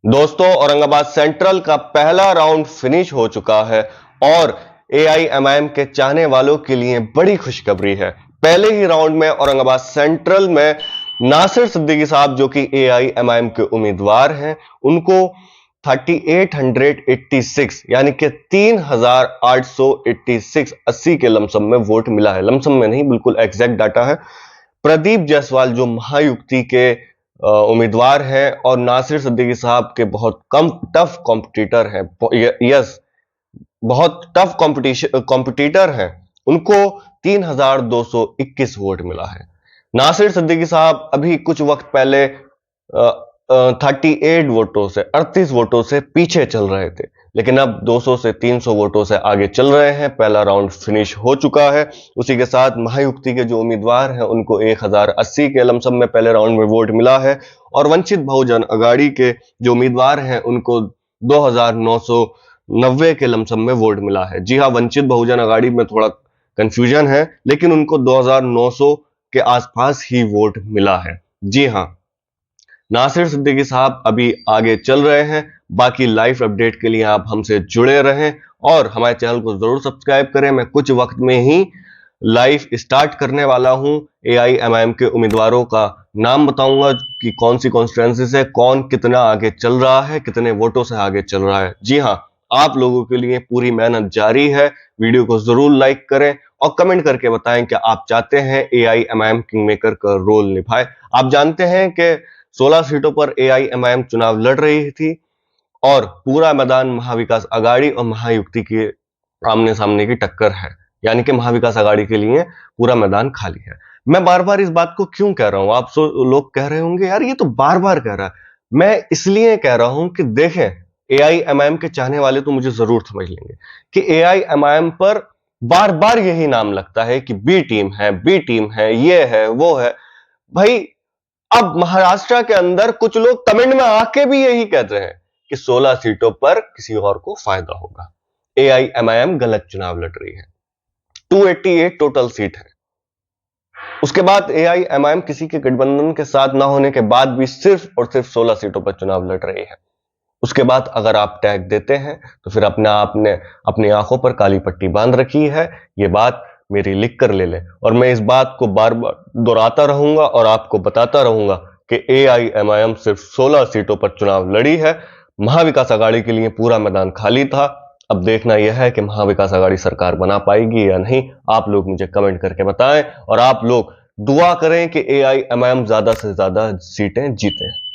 दोस्तों, औरंगाबाद सेंट्रल का पहला राउंड फिनिश हो चुका है और एआईएमआईएम के चाहने वालों के लिए बड़ी खुशखबरी है। पहले ही राउंड में औरंगाबाद सेंट्रल में नासिर सिद्दीकी साहब, जो कि एआईएमआईएम के उम्मीदवार हैं, उनको 3886 यानी कि 3886 80 के लमसम में वोट मिला है। लमसम में नहीं, बिल्कुल एग्जैक्ट डाटा है। प्रदीप जायसवाल जो महायुक्ति के उम्मीदवार हैं और नासिर सिद्दीकी साहब के बहुत कम टफ कॉम्पिटिटर हैं, यस बहुत टफ कॉम्पिटिटर हैं, उनको 3221 वोट मिला है। नासिर सिद्दीकी साहब अभी कुछ वक्त पहले 38 वोटों से 38 वोटों से पीछे चल रहे थे, लेकिन अब 200 से 300 वोटों से आगे चल रहे हैं। पहला राउंड फिनिश हो चुका है। उसी के साथ महायुक्ति के जो उम्मीदवार हैं उनको 1080 के लमसम में पहले राउंड में वोट मिला है और वंचित बहुजन अघाड़ी के जो उम्मीदवार हैं उनको 2990 के लमसम में वोट मिला है। जी हाँ, वंचित बहुजन अघाड़ी में थोड़ा कंफ्यूजन है, लेकिन उनको 2900 के आसपास ही वोट मिला है। जी हाँ, नासिर सिद्दीकी साहब अभी आगे चल रहे हैं। बाकी लाइव अपडेट के लिए आप हमसे जुड़े रहें और हमारे चैनल को जरूर सब्सक्राइब करें। मैं कुछ वक्त में ही लाइव स्टार्ट करने वाला हूं। एआईएमआईएम के उम्मीदवारों का नाम बताऊंगा कि कौन सी कॉन्स्टिट्यूएंसी से कौन कितना आगे चल रहा है, कितने वोटों से आगे चल रहा है। जी हाँ, आप लोगों के लिए पूरी मेहनत जारी है। वीडियो को जरूर लाइक करें और कमेंट करके बताएं कि आप चाहते हैं एआईएमआईएम किंग मेकर का रोल निभाए। आप जानते हैं कि 16 सीटों पर एआईएमआईएम चुनाव लड़ रही थी और पूरा मैदान महाविकास अघाड़ी और महायुक्ति के आमने सामने की टक्कर है, यानी कि महाविकास अघाड़ी के लिए पूरा मैदान खाली है। मैं बार बार इस बात को क्यों कह रहा हूं? आप लोग कह रहे होंगे यार ये तो बार बार कह रहा है। मैं इसलिए कह रहा हूं कि देखें, एआईएमआईएम के चाहने वाले तो मुझे जरूर समझ लेंगे कि एआईएमआईएम पर बार बार यही नाम लगता है कि बी टीम है, बी टीम है, ये है, वो है। भाई, अब महाराष्ट्र के अंदर कुछ लोग कमेंट में आके भी यही कहते हैं कि 16 सीटों पर किसी और को फायदा होगा। एआईएमआईएम गलत चुनाव लड़ रही है। 288 टोटल सीट है। उसके बाद एआईएमआईएम किसी के गठबंधन के साथ ना होने के बाद भी सिर्फ और सिर्फ 16 सीटों पर चुनाव लड़ रही है। उसके बाद अगर आप टैग देते हैं तो फिर अपने आपने अपनी आंखों पर काली पट्टी बांध रखी है। ये बात मेरी लिख कर ले लें और मैं इस बात को बार बार दोहराता रहूंगा और आपको बताता रहूंगा कि एआईएमआईएम सिर्फ 16 सीटों पर चुनाव लड़ी है। महाविकास अघाड़ी के लिए पूरा मैदान खाली था। अब देखना यह है कि महाविकास अघाड़ी सरकार बना पाएगी या नहीं। आप लोग मुझे कमेंट करके बताएं और आप लोग दुआ करें कि एआईएमआईएम ज्यादा से ज्यादा सीटें जीते।